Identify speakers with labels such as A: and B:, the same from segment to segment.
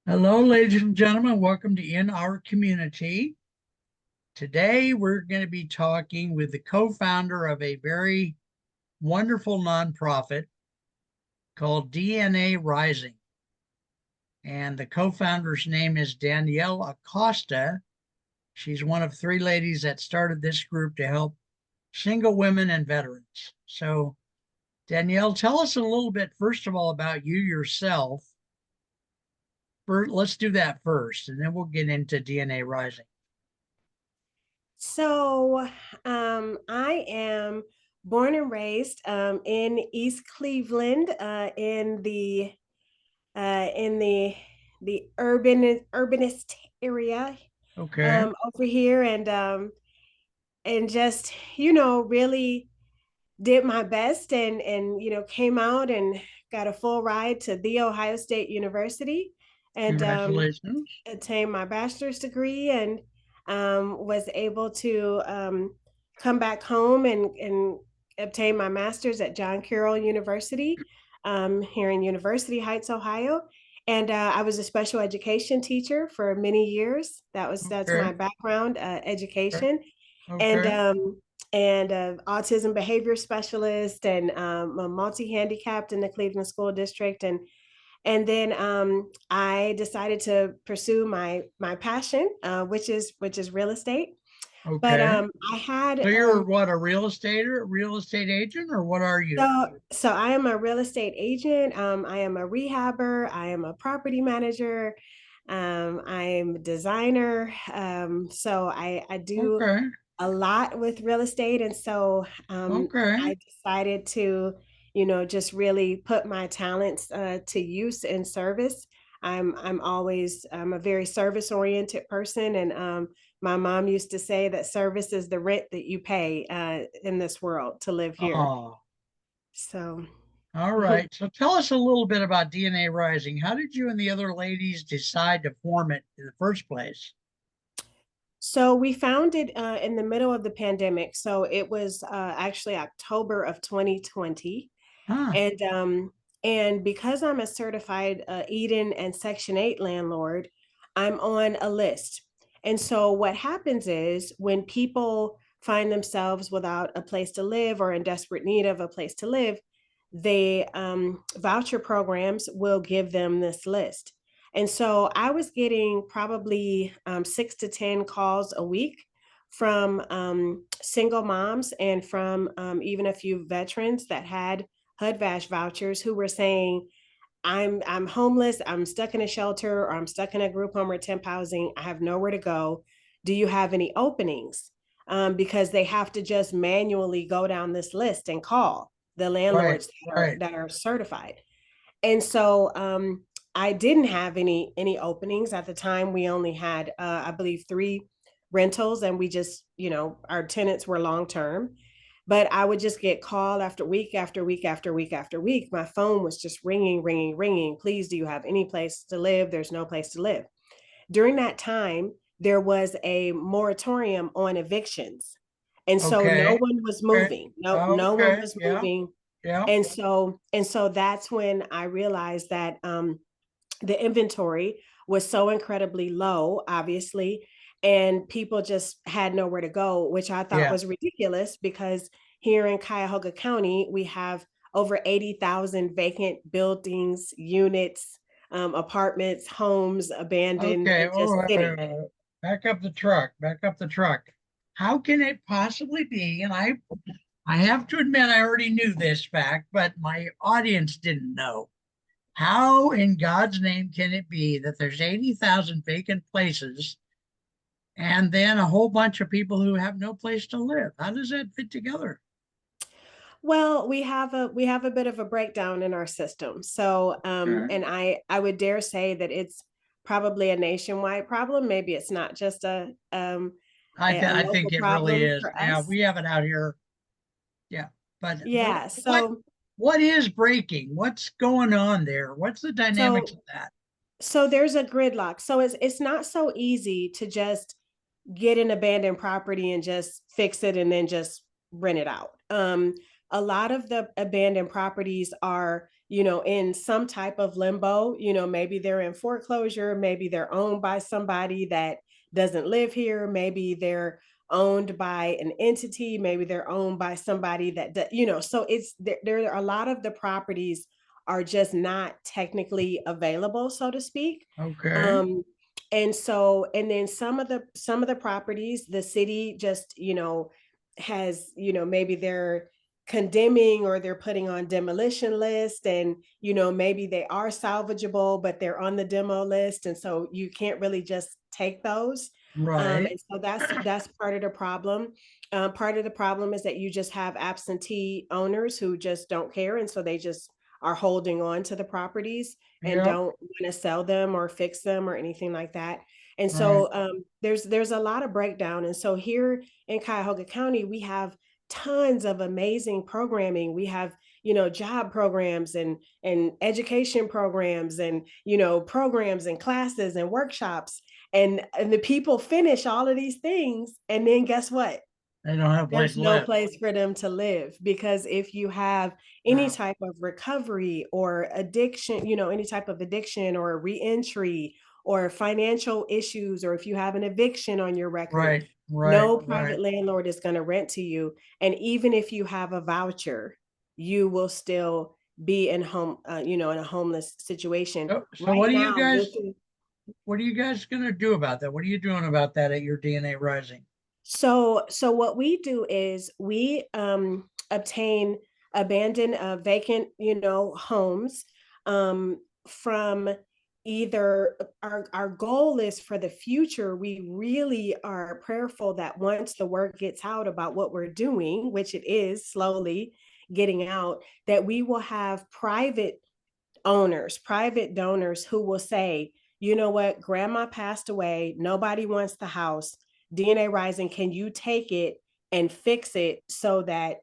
A: Hello, ladies and gentlemen. Welcome to In Our Community. Today, we're going to be talking with the co-founder of a very wonderful nonprofit called DNA Rising. And the co-founder's name is Danielle Acosta. She's one of three ladies that started this group to help single women and veterans. So, Danielle, tell us a little bit, first of all, about you yourself. First, let's do that first, and then we'll get into DNA Rising.
B: So, I am born and raised in East Cleveland, in the urbanist area
A: Okay.
B: over here, and just really did my best and came out and got a full ride to the Ohio State University and
A: Congratulations.
B: attained my bachelor's degree and was able to come back home and obtain my master's at John Carroll University here in University Heights, Ohio. And I was a special education teacher for many years. That's
A: Okay.
B: my background,
A: Okay.
B: education, and
A: Okay.
B: um, and autism behavior specialist, and a multi-handicapped in the Cleveland School District, and then I decided to pursue my passion, which is real estate. But
A: Okay.
B: I had
A: So you're what, a real estate agent, or what are you?
B: so I am a real estate agent. I am a rehabber. I am a property manager. I am a designer. So I do
A: Okay.
B: a lot with real estate, and so
A: Okay.
B: I decided to just really put my talents to use in service. I'm a very service oriented person, and my mom used to say that service is the rent that you pay in this world to live here.
A: Oh,
B: So
A: all right. So tell us a little bit about DNA Rising. How did you and the other ladies decide to form it in the first place?
B: So we found it in the middle of the pandemic. So it was actually October of 2020,
A: Huh.
B: and because I'm a certified Eden and Section 8 landlord, I'm on a list. And so what happens is when people find themselves without a place to live or in desperate need of a place to live, the voucher programs will give them this list. And so I was getting probably 6 to 10 calls a week from single moms and from even a few veterans that had HUD-VASH vouchers who were saying, I'm homeless, I'm stuck in a shelter, or I'm stuck in a group home or temp housing. I have nowhere to go. Do you have any openings? Because they have to just manually go down this list and call the
A: Right.
B: landlords
A: Right.
B: that are certified. And so I didn't have any openings at the time. We only had I believe 3 rentals, and we just our tenants were long term. But I would just get call after week after week after week after week. My phone was just ringing, ringing, ringing. Please, do you have any place to live? There's no place to live. During that time, there was a moratorium on evictions. And so no
A: Okay.
B: one was
A: Okay.
B: moving. No one
A: Okay.
B: was
A: Yeah.
B: moving.
A: Yeah.
B: And so that's when I realized that the inventory was so incredibly low, obviously, and people just had nowhere to go, which I thought
A: Yeah.
B: was ridiculous because here in Cuyahoga County, we have over 80,000 vacant buildings, units, apartments, homes abandoned
A: Okay.
B: and just sitting.
A: Back up the truck. Back up the truck. How can it possibly be? And I have to admit, I already knew this fact, but my audience didn't know. How in God's name can it be that there's 80,000 vacant places and then a whole bunch of people who have no place to live? How does that fit together?
B: Well, we have a bit of a breakdown in our system. So,
A: Okay.
B: and I would dare say that it's probably a nationwide problem. Maybe it's not just a
A: I think
B: local
A: it really
B: problem
A: is.
B: for
A: Yeah,
B: us.
A: we have it out here. Yeah. But
B: Yeah.
A: what
B: So
A: what is breaking? What's going on there? What's the dynamics of
B: so
A: that?
B: so there's a gridlock. So it's not so easy to just get an abandoned property and just fix it and then just rent it out. A lot of the abandoned properties are, in some type of limbo. Maybe they're in foreclosure, maybe they're owned by somebody that doesn't live here, maybe they're owned by an entity, maybe they're owned by somebody so there are a lot of the properties are just not technically available, so to speak.
A: Okay.
B: um and then some of the properties the city just has, maybe they're condemning or they're putting on demolition list, and maybe they are salvageable but they're on the demo list, and so you can't really just take those.
A: Right.
B: And so that's part of the problem. Part of the problem is that you just have absentee owners who just don't care, and so they just are holding on to the properties and
A: Yep.
B: don't want to sell them or fix them or anything like that. And
A: Right.
B: so there's a lot of breakdown. And so here in Cuyahoga County, we have tons of amazing programming. We have, job programs and education programs and, programs and classes and workshops. And the people finish all of these things. And then guess what?
A: They don't have a place
B: There's
A: to
B: no
A: live.
B: place for them to live, because if you have any
A: Wow.
B: type of recovery or addiction, any type of addiction or reentry or financial issues, or if you have an eviction on your record,
A: Right. Right.
B: no
A: Right.
B: private landlord is going to rent to you. And even if you have a voucher, you will still be in a homeless situation.
A: So
B: Right
A: what are you
B: now,
A: guys
B: listen.
A: what are you guys gonna do about that? What are you doing about that at your DNA Rising?
B: So what we do is we obtain abandoned, vacant, homes, from either our goal is for the future. We really are prayerful that once the word gets out about what we're doing, which it is slowly getting out, that we will have private donors who will say, you know what, grandma passed away, nobody wants the house. DNA Rising, can you take it and fix it so that,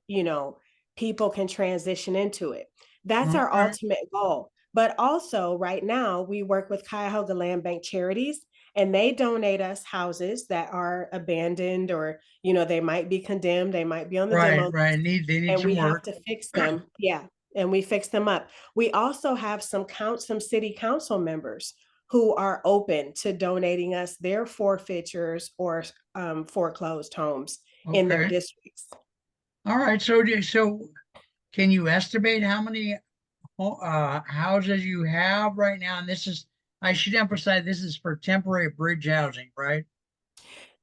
B: people can transition into it? That's our
A: Okay.
B: ultimate goal. But also, right now, we work with Cuyahoga Land Bank Charities, and they donate us houses that are abandoned, or, they might be condemned, they might be on the
A: Right.
B: demo,
A: Right. They need
B: and
A: some
B: we have
A: work.
B: to fix them. Yeah, and we fix them up. We also have some city council members who are open to donating us their forfeitures or foreclosed homes in their
A: Okay.
B: districts.
A: All right. So can you estimate how many houses you have right now? And I should emphasize, this is for temporary bridge housing, right?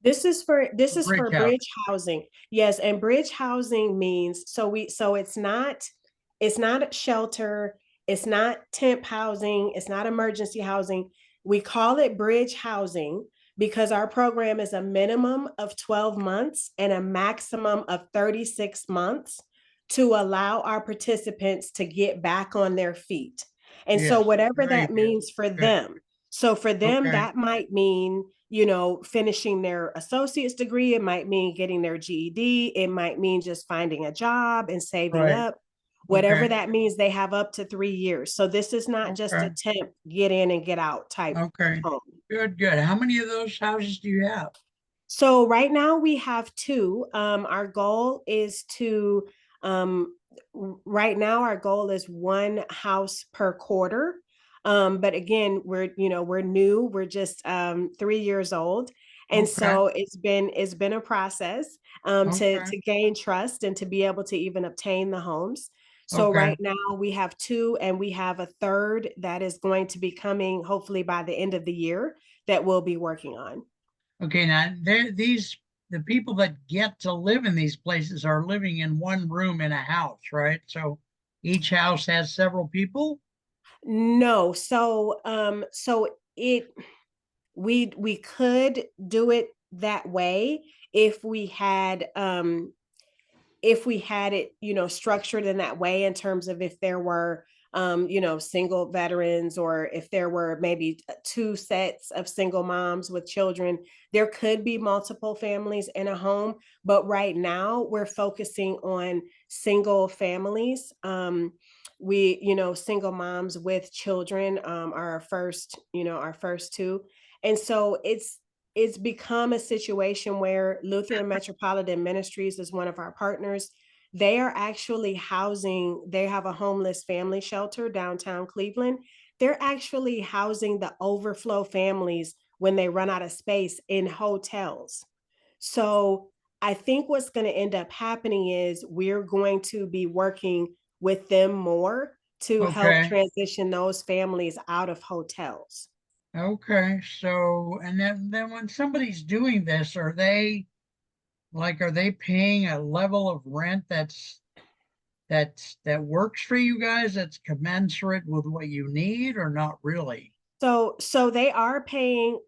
B: This
A: For
B: is
A: bridge
B: for
A: housing.
B: bridge housing. Yes, and bridge housing means so it's not shelter, it's not temp housing, it's not emergency housing. We call it bridge housing because our program is a minimum of 12 months and a maximum of 36 months to allow our participants to get back on their feet. And so
A: Yes.
B: whatever
A: Very
B: that
A: good.
B: means for
A: Good.
B: them. So for them,
A: Okay.
B: that might mean, finishing their associate's degree. It might mean getting their GED. It might mean just finding a job and saving
A: Right.
B: up. Whatever
A: Okay.
B: that means, they have up to 3 years. So this is not just a
A: Okay.
B: temp, get in and get out type
A: Okay.
B: home.
A: Good. Good. How many of those houses do you have?
B: So right now we have two. Our goal is to right now our goal is one house per quarter. But again, we're new. We're just 3 years old, and
A: Okay.
B: so it's been a process to
A: Okay.
B: to gain trust and to be able to even obtain the homes. So
A: Okay.
B: right now we have two, and we have a third that is going to be coming hopefully by the end of the year that we'll be working on.
A: Okay. Now, the people that get to live in these places are living in one room in a house, right? So each house has several people.
B: No, so it we could do it that way if we had it, structured in that way, in terms of if there were, single veterans, or if there were maybe two sets of single moms with children. There could be multiple families in a home, but right now we're focusing on single families. Single moms with children are our first two. And so it's become a situation where Lutheran Metropolitan Ministries is one of our partners. they are actually housing, they have a homeless family shelter downtown Cleveland. They're actually housing the overflow families when they run out of space in hotels. So I think what's going to end up happening is we're going to be working with them more to help
A: Okay.
B: transition those families out of hotels.
A: Okay. So, and then when somebody's doing this, are they paying a level of rent that works for you guys, that's commensurate with what you need, or not really?
B: So they are paying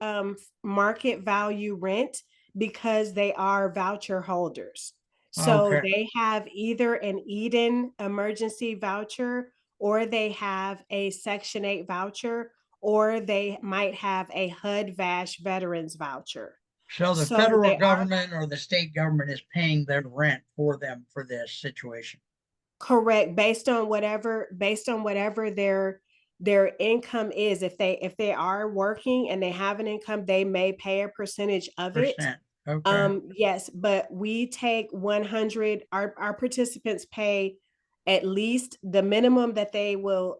B: market value rent because they are voucher holders. So
A: Okay.
B: they have either an Eden emergency voucher, or they have a Section 8 voucher, or they might have a HUD VASH veterans voucher.
A: So the
B: So
A: federal
B: they are
A: government or the state government is paying their rent for them for this situation.
B: correct based on whatever their income is. If they are working and they have an income, they may pay a percentage of it.
A: Percent. Okay.
B: Yes, but we take 100, our participants pay at least the minimum that they will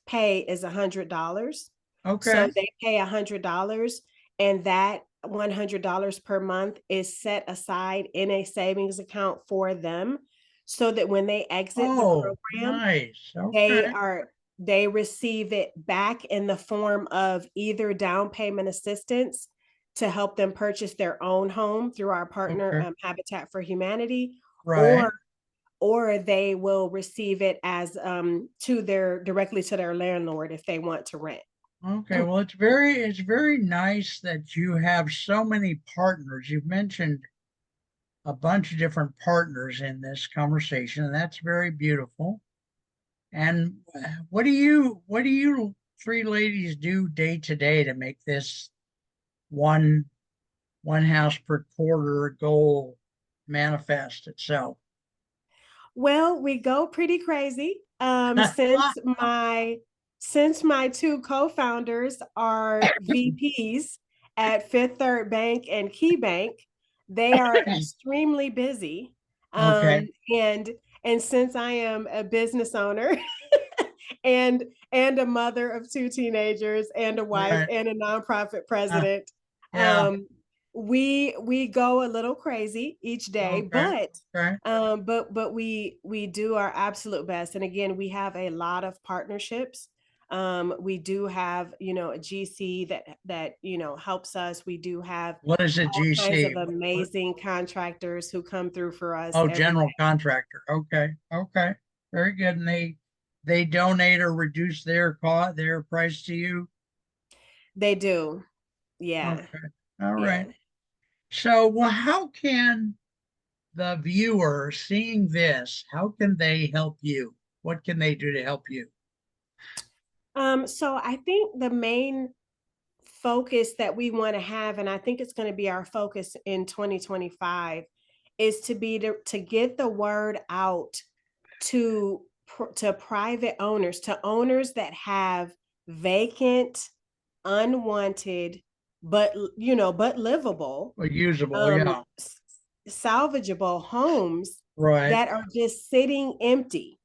B: pay is $100.
A: Okay.
B: So they pay $100, and that $100 per month is set aside in a savings account for them, so that when they exit the
A: Oh,
B: program,
A: nice. Okay.
B: they are they receive it back in the form of either down payment assistance to help them purchase their own home through our partner,
A: Okay.
B: Habitat for Humanity,
A: Right.
B: or they will receive it as to their directly to their landlord if they want to rent.
A: Okay. Well, it's very nice that you have so many partners. You've mentioned a bunch of different partners in this conversation, and that's very beautiful. And what do you three ladies do day to day to make this one one house per quarter goal manifest itself?
B: Well, we go pretty crazy. Since my two co-founders are VPs at Fifth Third Bank and Key Bank, they are extremely busy.
A: Okay.
B: And since I am a business owner and a mother of two teenagers and a wife
A: Right.
B: and a nonprofit
A: Uh,
B: president,
A: yeah.
B: we go a little crazy each day,
A: Okay. Okay.
B: but we do our absolute best. And again, we have a lot of partnerships. We do have, a GC that helps us. We do have
A: What is a
B: all kinds of
A: GC?
B: amazing contractors who come through for us
A: Oh,
B: every
A: general
B: day.
A: contractor. Okay. Okay. Very good. And they donate or reduce their price to you.
B: They do. Yeah.
A: Okay. All
B: Yeah.
A: right. So, well, how can the viewer seeing this, how can they help you? What can they do to help you?
B: So I think the main focus that we want to have, and I think it's going to be our focus in 2025, is to get the word out to private owners, to owners that have vacant, unwanted, but livable,
A: Well, usable,
B: um,
A: yeah.
B: salvageable homes
A: Right.
B: that are just sitting empty.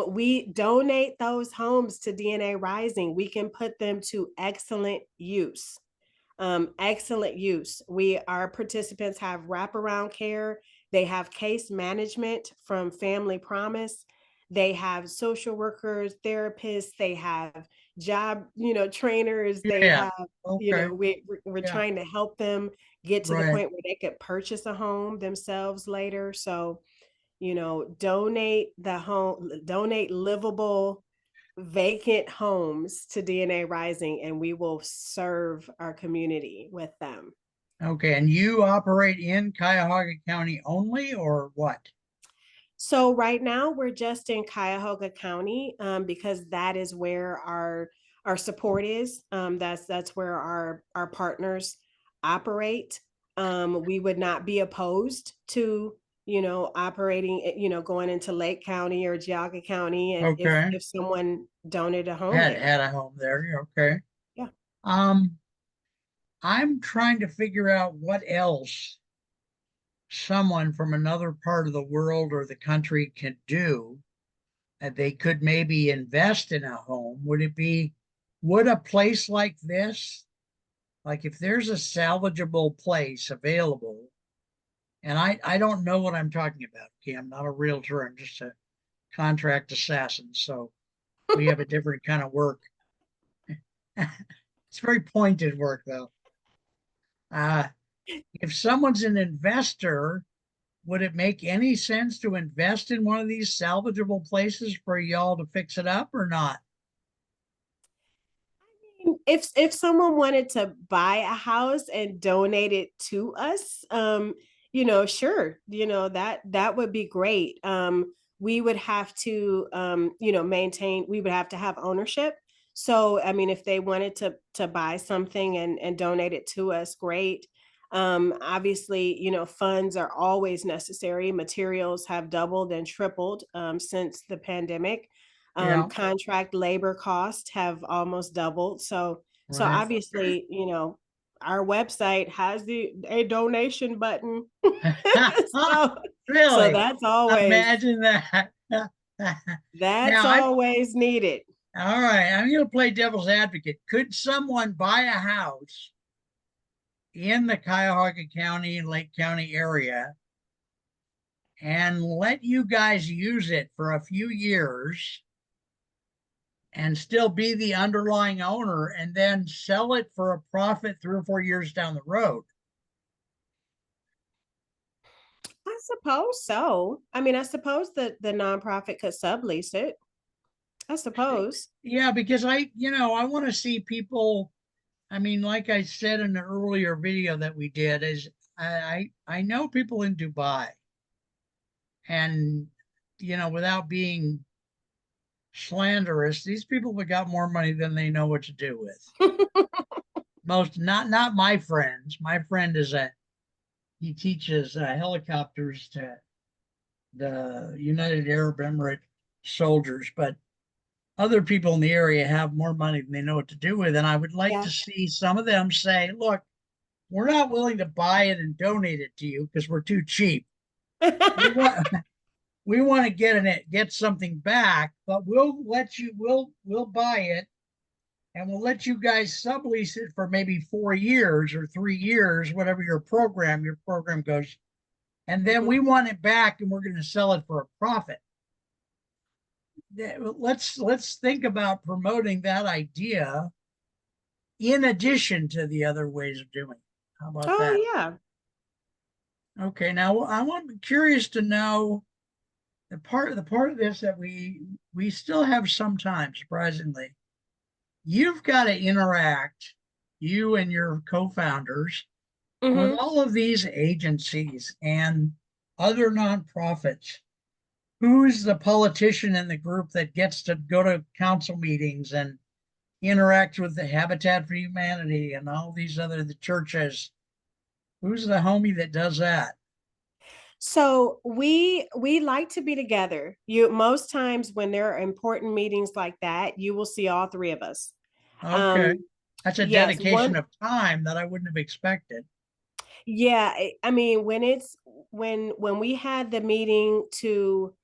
B: We donate those homes to DNA Rising. We can put them to excellent use. Excellent use. Our participants have wraparound care. They have case management from Family Promise. They have social workers, therapists. They have job, trainers. They
A: Yeah.
B: have,
A: Okay.
B: we're
A: Yeah.
B: trying to help them get to the
A: Right.
B: point where they could purchase a home themselves later. So, donate livable vacant homes to DNA Rising, and we will serve our community with them.
A: Okay. And you operate in Cuyahoga County only, or what?
B: So right now we're just in Cuyahoga County, because that is where our support is. That's where our partners operate. We would not be opposed to operating, going into Lake County or Geauga County, and if
A: Okay.
B: someone donated a home
A: Had
B: there.
A: had a home there. Okay.
B: Yeah.
A: Um, I'm trying to figure out what else someone from another part of the world or the country can do, that they could maybe invest in a home, would a place like this, like if there's a salvageable place available, and I don't know what I'm talking about, okay? I'm not a realtor, I'm just a contract assassin. So we have a different kind of work. It's very pointed work though. Uh, if someone's an investor, would it make any sense to invest in one of these salvageable places for y'all to fix it up or not?
B: If someone wanted to buy a house and donate it to us, sure, that would be great. We would have to, maintain. We would have to have ownership. So, I mean, if they wanted to buy something and donate it to us, great. Obviously, funds are always necessary. Materials have doubled and tripled since the pandemic.
A: Yeah,
B: Contract labor costs have almost doubled. So
A: right.
B: obviously, our website has a donation button. so so
A: Really?
B: that's always
A: Imagine that.
B: that's
A: Now, I
B: always needed.
A: all right, I'm going to play devil's advocate. Could someone buy a house in the Cuyahoga County and Lake County area and let you guys use it for a few years and still be the underlying owner and then sell it for a profit 3 or 4 years down the road?
B: I suppose so. I mean, I suppose that the nonprofit could sublease it. I suppose.
A: Yeah, because I want to see people. I mean, like I said in the earlier video that we did, is I know people in Dubai, and without being slanderous, these people have got more money than they know what to do with. Most, not my friends. My friend he teaches helicopters to the United Arab Emirates soldiers, but other people in the area have more money than they know what to do with. And I would like
B: Yeah.
A: to see some of them say, look, we're not willing to buy it and donate it to you because we're too cheap. We want we want to get something back, but we'll buy it and we'll let you guys sublease it for maybe 4 years or 3 years, whatever your program goes. And then
B: Mhm.
A: we want it back and we're going to sell it for a profit. Let's think about promoting that idea in addition to the other ways of doing it. How about
B: Oh
A: that?
B: yeah.
A: Okay, now I'm curious to know the part of this that we still have some time, surprisingly. You've got to interact, you and your co-founders, with
B: Hmm.
A: all of these agencies and other nonprofits. Who's the politician in the group that gets to go to council meetings and interact with the Habitat for Humanity and all these the churches? Who's the homie that does that?
B: So we like to be together. You most times when there are important meetings like that, you will see all three of us.
A: Okay.
B: Um,
A: That's a
B: yes,
A: dedication
B: one
A: of time that I wouldn't have expected.
B: yeah, I mean when we had the meeting to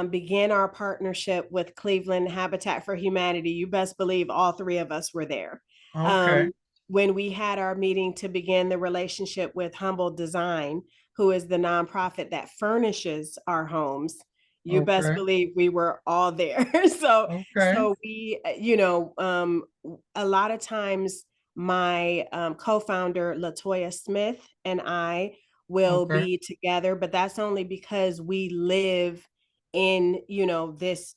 B: begin our partnership with Cleveland Habitat for Humanity, you best believe all three of us were there.
A: Okay.
B: Um, when we had our meeting to begin the relationship with Humble Design, who is the nonprofit that furnishes our homes, you best
A: Okay.
B: believe we were all there. so
A: Okay.
B: so we, a lot of times my co-founder Latoya Smith and I will
A: Okay.
B: be together, but that's only because we live in this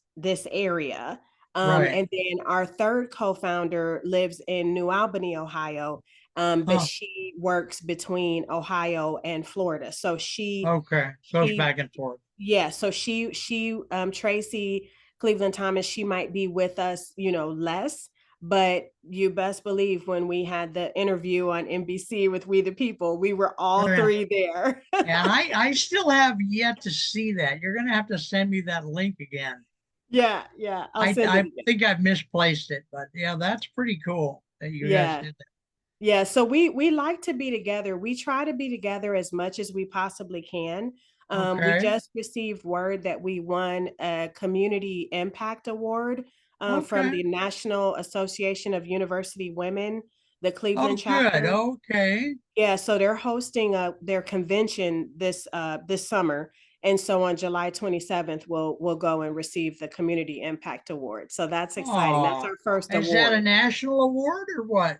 B: area.
A: Right.
B: And then our third co-founder lives in New Albany, Ohio, but
A: Huh.
B: she works between Ohio and Florida. So
A: Okay. Goes
B: she
A: back and forth.
B: yeah, so she Tracy Cleveland Thomas, she might be with us, less, but you best believe when we had the interview on NBC with We the People, we were
A: Oh,
B: all
A: yeah.
B: three there.
A: And I still have yet to see that. You're gonna have to send me that link again.
B: Yeah, yeah, I'll send it
A: I
B: again.
A: think I've misplaced it, but yeah, that's pretty cool that you guys
B: Yeah.
A: did that.
B: Yeah, so we like to be together. We try to be together as much as we possibly can. We
A: Okay.
B: just received word that we won a Community Impact Award from
A: Okay.
B: the National Association of University Women, the
A: Oh,
B: Cleveland
A: good.
B: chapter.
A: Okay.
B: Yeah, so they're hosting their convention this summer. And so on July 27th, we'll go and receive the Community Impact Award. So that's exciting. That's
A: Oh,
B: our first
A: is that a
B: award.
A: national award or what?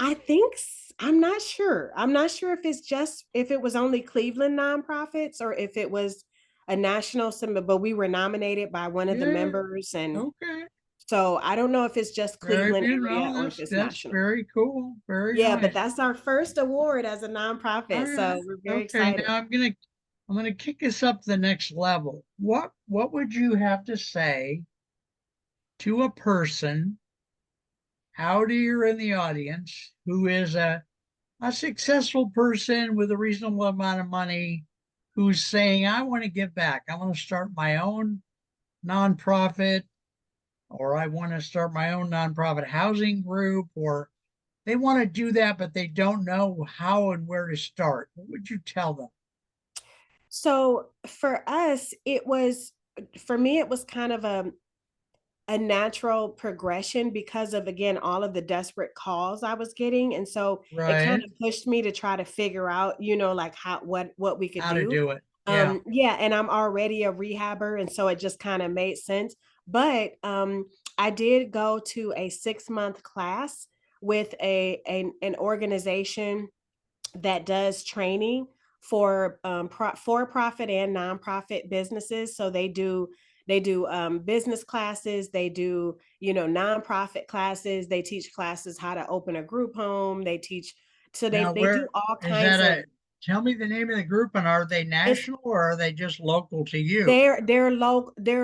B: I think I'm not sure. I'm not sure if it's just if it was only Cleveland nonprofits or if it was a national symbol, but we were nominated by one of the
A: Yeah.
B: members. And
A: Okay.
B: so I don't know if it's just
A: Very
B: Cleveland
A: good.
B: area
A: Well,
B: or if it's
A: that's
B: national.
A: very cool. Very
B: Yeah, but
A: nice.
B: that's our first award as a
A: All
B: nonprofit.
A: right.
B: So we're very
A: Okay.
B: excited.
A: Now I'm gonna kick us up to the next level. What would you have to say to a person out here in the audience who is a successful person with a reasonable amount of money who's saying, I want to give back. I want to start my own nonprofit, or I want to start my own nonprofit housing group, or they want to do that, but they don't know how and where to start. What would you tell them?
B: So for us, for me, it was kind of a natural progression because of again all of the desperate calls I was getting, and so it kind
A: Right?
B: of pushed me to try to figure out like how what we could
A: How to
B: do.
A: do it. Yeah.
B: Yeah, and I'm already a rehabber, and so it just kind of made sense. But I did go to a 6-month class with an organization that does training for for-profit and nonprofit businesses. So they do business classes, they do nonprofit classes, they teach classes how to open a group home, they teach, so
A: Now,
B: they do
A: where
B: all
A: is that
B: kinds of.
A: tell me the name of the group, and are they
B: It's
A: national or are they just local to you?
B: they're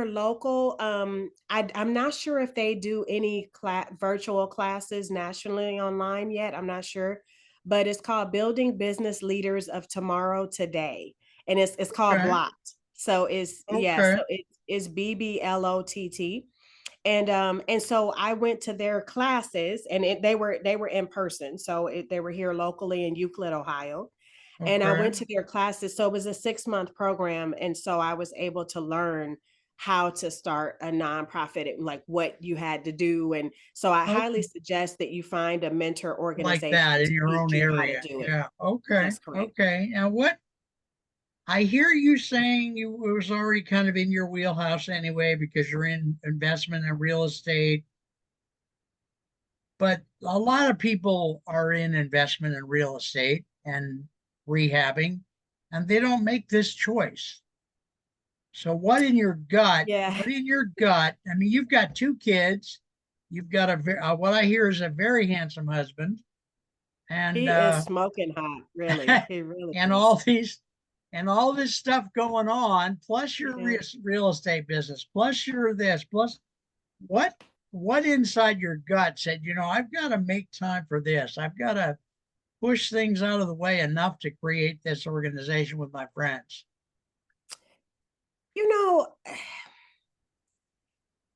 B: local. I'm not sure if they do any virtual classes nationally online yet. I'm not sure, but it's called Building Business Leaders of Tomorrow Today, and it's called
A: Okay.
B: Blocked. So it's yeah,
A: Okay.
B: so it's BBLOTT. And so I went to their classes, and they were in person, so they were here locally in Euclid, Ohio, and I
A: Okay.
B: went to their classes. So it was a 6-month program. And so I was able to learn how to start a nonprofit and like what you had to do. And so I highly
A: Okay.
B: suggest that you find a mentor
A: Like
B: organization
A: that in
B: to
A: your
B: teach
A: own
B: you how to
A: area.
B: do it.
A: Yeah. Okay.
B: That's correct.
A: Okay. Now, what I hear you saying you it was already kind of in your wheelhouse anyway because you're in investment in real estate, but a lot of people are in investment in real estate and rehabbing, and they don't make this choice. So,
B: Yeah,
A: what in your gut? I mean, you've got two kids. You've got what I hear is a very handsome husband, and
B: he is smoking hot. Really, he really
A: and
B: is.
A: all this stuff going on, plus your
B: Yeah.
A: real estate business, plus your this, plus what inside your gut said, I've got to make time for this. I've got to push things out of the way enough to create this organization with my friends.
B: You know,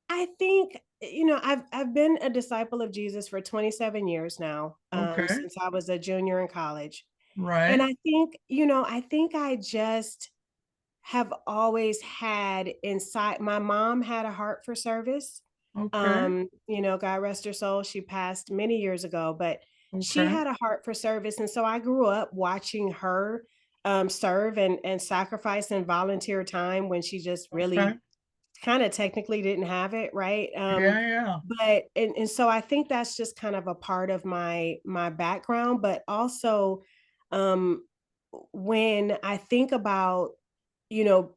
B: I think I've been a disciple of Jesus for 27 years now,
A: Okay,
B: since I was a junior in college. And
A: right.
B: I think I just have always had inside. My mom had a heart for service.
A: Okay,
B: God rest her soul. She passed many years ago, but she
A: okay,
B: had a heart for service. And so I grew up watching her serve and sacrifice and volunteer time when she just
A: okay.
B: really kind of technically didn't have it, right?
A: Yeah, yeah.
B: But and so I think that's just kind of a part of my background, but also um when I think about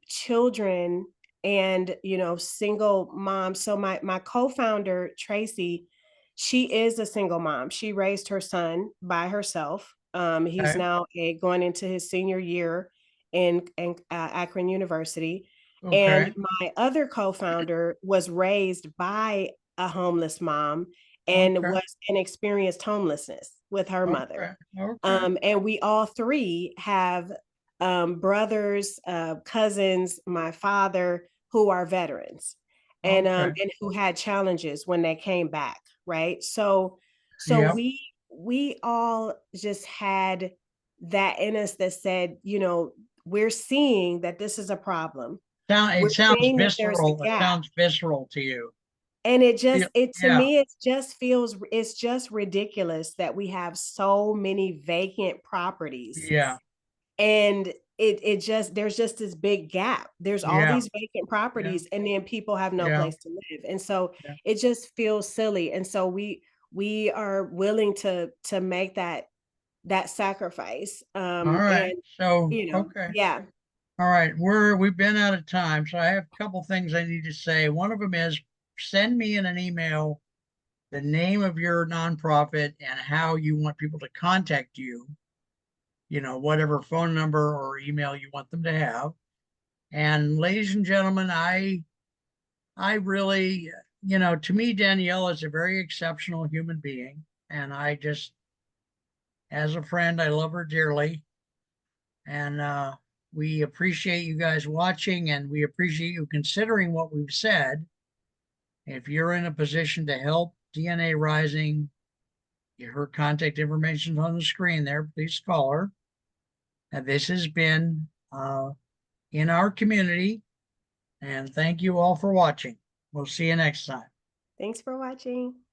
B: children and single moms. So my co-founder Tracy, she is a single mom. She raised her son by herself. He's
A: Okay,
B: now going into his senior year in Akron University. And
A: okay,
B: my other co-founder was raised by a homeless mom and
A: okay,
B: was and experienced homelessness with her mother.
A: okay, okay,
B: And we all three have brothers, cousins, my father, who are veterans,
A: okay.
B: and who had challenges when they came back, right? So
A: Yep.
B: we all just had that in us that said, we're seeing that this is a problem.
A: It
B: We're
A: sounds
B: seeing that there's a
A: visceral. It
B: gap.
A: sounds visceral to you.
B: And
A: Yeah.
B: it to
A: Yeah.
B: me, it's just ridiculous that we have so many vacant properties.
A: Yeah.
B: And it just there's just this big gap. There's all
A: Yeah.
B: these vacant
A: Yeah.
B: properties, and then people have no
A: Yeah.
B: place to live. And so
A: Yeah.
B: it just feels silly. And so we are willing to make that sacrifice.
A: All right.
B: And
A: So, okay.
B: yeah.
A: All right. We've been out of time. So I have a couple things I need to say. One of them is send me in an email the name of your nonprofit and how you want people to contact you, whatever phone number or email you want them to have. And ladies and gentlemen, I really, to me, Danielle is a very exceptional human being. And I just, as a friend, I love her dearly. And we appreciate you guys watching and we appreciate you considering what we've said. If you're in a position to help DNA Rising, her contact information on the screen there, please call her. And this has been in our community. And thank you all for watching. We'll see you next time.
B: Thanks for watching.